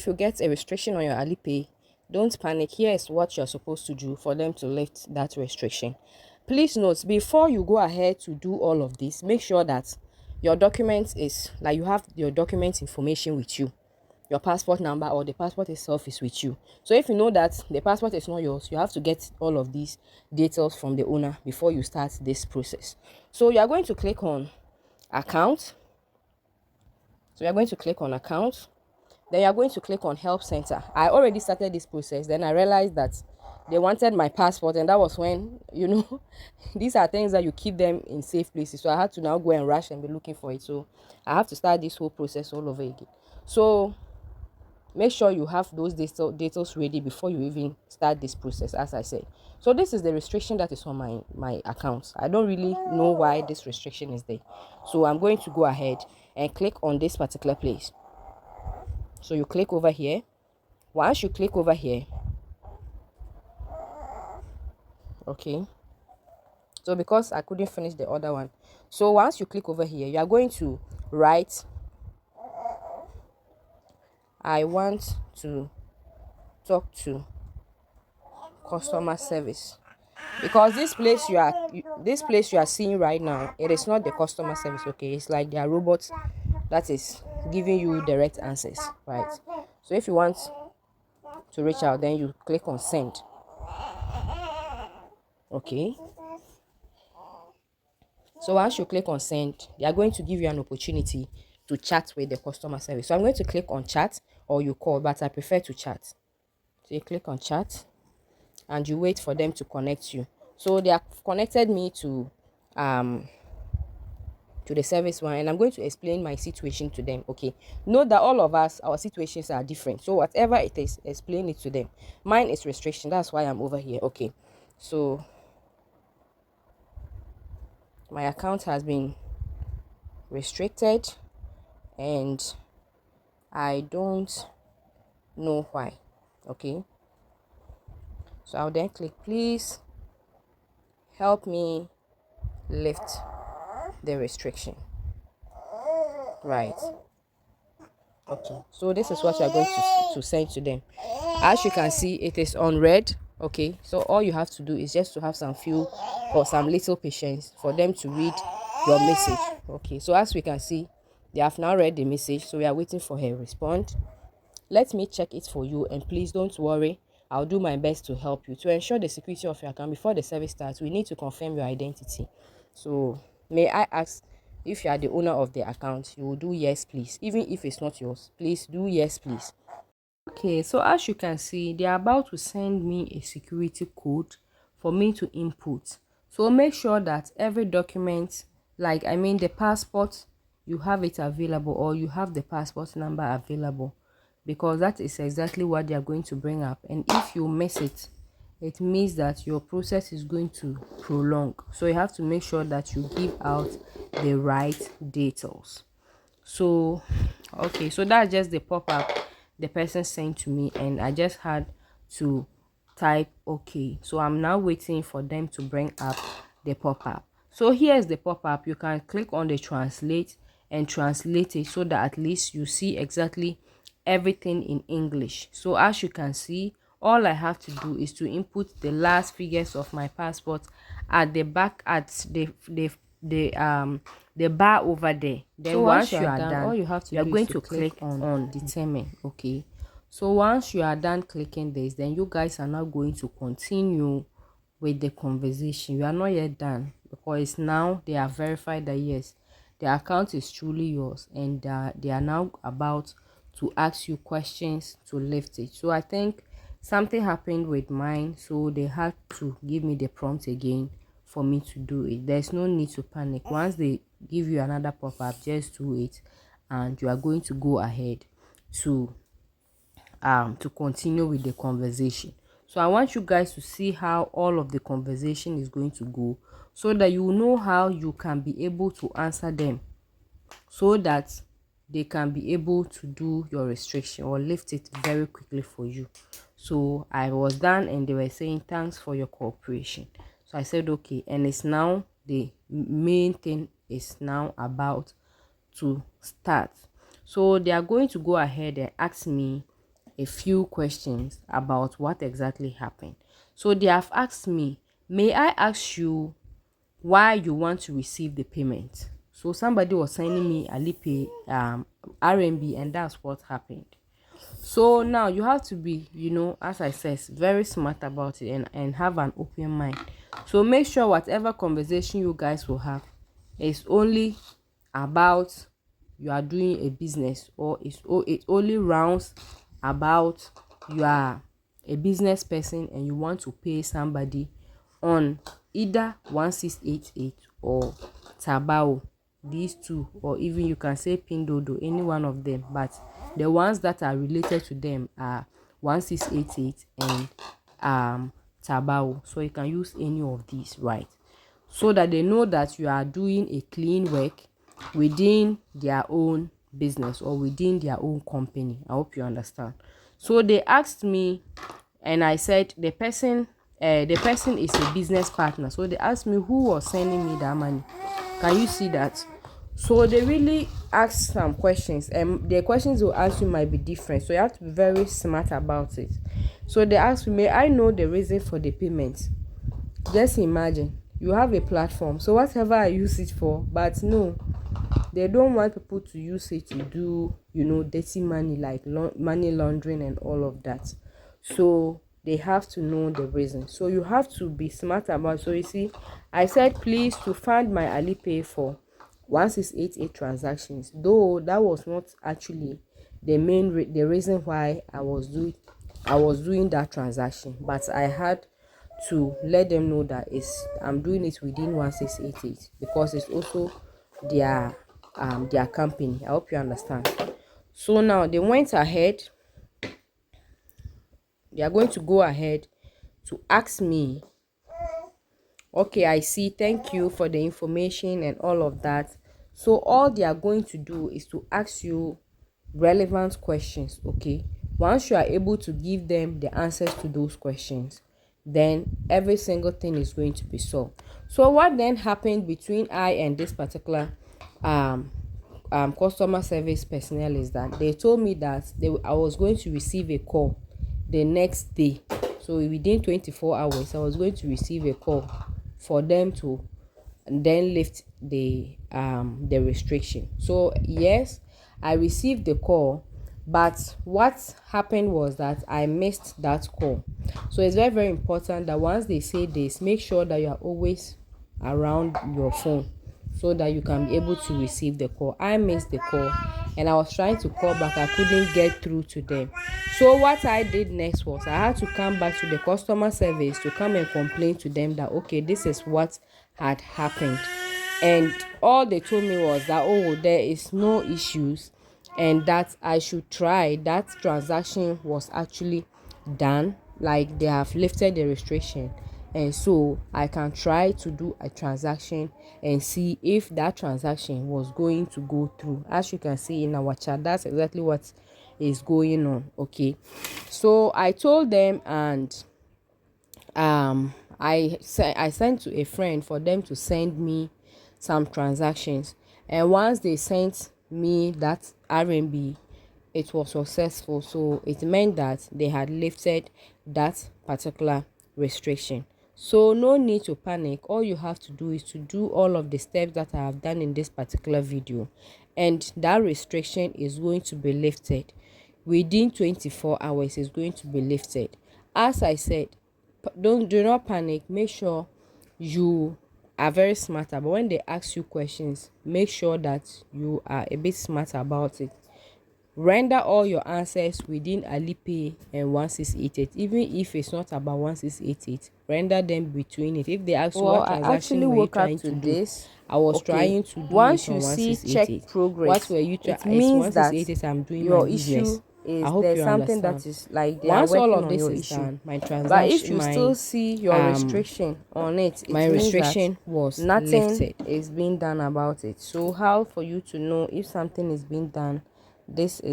if you get a restriction on your Alipay, don't panic. Here is what you're supposed to do for them to lift that restriction. Please note, before you go ahead to do all of this, make sure that your document is like you have your document information with you. Your passport number or the passport itself is with you. So if you know that the passport is not yours, you have to get all of these details from the owner before you start this process. So you are going to click on account. So you are going to click on account. Then you are going to click on help center. I already started this process. Then I realized that they wanted my passport, and that was when, you know, these are things that you keep them in safe places. So I had to now go and rush and be looking for it. So I have to start this whole process all over again. So make sure you have those details ready before you even start this process, as I said. So this is the restriction that is on my account. I don't really know why this restriction is there. So I'm going to go ahead and click on this particular place. So you click over here. Once you click over here, okay, so because I couldn't finish the other one, so once you click over here, you are going to write, I want to talk to customer service, because this place you are seeing right now, it is not the customer service. Okay, it's like their robots that is giving you direct answers, right? So if you want to reach out, then you click on send. Okay, so once you click on send, they are going to give you an opportunity to chat with the customer service. So I'm going to click on chat, or you call, but I prefer to chat. So you click on chat and you wait for them to connect you. So they have connected me to the service one, and I'm going to explain my situation to them. Okay, note that all of us, our situations are different, so whatever it is, explain it to them. Mine is restriction, that's why I'm over here. Okay, so my account has been restricted and I don't know why. Okay, so I'll then click, please help me lift the restriction. Right. Okay, so this is what you are going to send to them. As you can see, it is on red. Okay, so all you have to do is just to have some few or some little patience for them to read your message. Okay, so as we can see, they have now read the message, so we are waiting for her response. Let me check it for you, and please don't worry, I'll do my best to help you. To ensure the security of your account before the service starts, we need to confirm your identity. So may I ask, if you are the owner of the account, you will do yes please. Even if it's not yours, please do yes please. Okay, so as you can see, they are about to send me a security code for me to input. So make sure that every document, like the passport, you have it available, or you have the passport number available, because that is exactly what they are going to bring up. And if you miss it, it means that your process is going to prolong. So you have to make sure that you give out the right details. So okay, so that's just the pop-up the person sent to me, and I just had to type okay. So I'm now waiting for them to bring up the pop-up. So here's the pop-up. You can click on the translate and translate it, so that at least you see exactly everything in English. So as you can see, all I have to do is to input the last figures of my passport at the back, at the bar over there. Then so once you are done, all you have to do is to click on determine. Okay, so once you are done clicking this, then you guys are now going to continue with the conversation. You are not yet done, because now they are verified that yes, the account is truly yours, and they are now about to ask you questions to lift it. So I think something happened with mine, so they had to give me the prompt again for me to do it. There's no need to panic. Once they give you another pop-up, just do it, and you are going to go ahead to continue with the conversation. So I want you guys to see how all of the conversation is going to go, so that you know how you can be able to answer them, so that they can be able to do your restriction or lift it very quickly for you. So I was done, and they were saying thanks for your cooperation. So I said okay, and it's now the main thing is now about to start. So they are going to go ahead and ask me a few questions about what exactly happened. So they have asked me, may I ask you why you want to receive the payment? So somebody was sending me Alipay RMB, and that's what happened. So now you have to be, as I said, very smart about it, and have an open mind. So make sure whatever conversation you guys will have is only about you are doing a business, or it only rounds about you are a business person and you want to pay somebody on either 1688 or Taobao, these two, or even you can say Pindodo, any one of them, but the ones that are related to them are 1688 and Taobao. So you can use any of these, right? So that they know that you are doing a clean work within their own business or within their own company. I hope you understand. So they asked me, and I said the person is a business partner. So they asked me who was sending me that money. Can you see that? So they really asked some questions, and the questions will ask you might be different, so you have to be very smart about it. So they asked me, may I know the reason for the payment? Just imagine you have a platform, so whatever I use it for, but no, they don't want people to use it to do dirty money, like money laundering and all of that. So they have to know the reason, so you have to be smart about it. So you see, I said please to fund my Alipay for 1688 transactions, though that was not actually the the reason why I was doing that transaction, but I had to let them know that I'm doing it within 1688 because it's also their company. I hope you understand. So now they are going to go ahead to ask me, okay, I see, thank you for the information and all of that. So all they are going to do is to ask you relevant questions. Okay, once you are able to give them the answers to those questions, then every single thing is going to be solved. So what then happened between I and this particular customer service personnel is that they told me that I was going to receive a call the next day. So within 24 hours I was going to receive a call for them to then lift the restriction. So yes, I received the call, but what happened was that I missed that call. So it's very, very important that once they say this, make sure that you are always around your phone so that you can be able to receive the call. I missed the call and I was trying to call back. I couldn't get through to them. So what I did next was I had to come back to the customer service to come and complain to them that, okay, this is what had happened. And all they told me was that, oh, there is no issues, and that I should try. That transaction was actually done, like they have lifted the restriction, and so I can try to do a transaction and see if that transaction was going to go through. As you can see in our chat, that's exactly what is going on. Okay, so I told them, and I sent to a friend for them to send me some transactions, and once they sent me that RMB, it was successful. So it meant that they had lifted that particular restriction. So no need to panic. All you have to do is to do all of the steps that I have done in this particular video, and that restriction is going to be lifted within 24 hours. Is going to be lifted. As I said, do not panic. Make sure you are very smart about when they ask you questions. Make sure that you are a bit smart about it. Render all your answers within Alipay and 1688. Even if it's not about 1688, render them between it. If they ask you what transaction were you trying to do, I was trying to do once you see check progress. What were you trying? It means that I'm doing your issue is there's something that is like they are working on your issue. My transaction, but if you still see your restriction on it, my restriction was nothing is being done about it. So how for you to know if something is being done? This is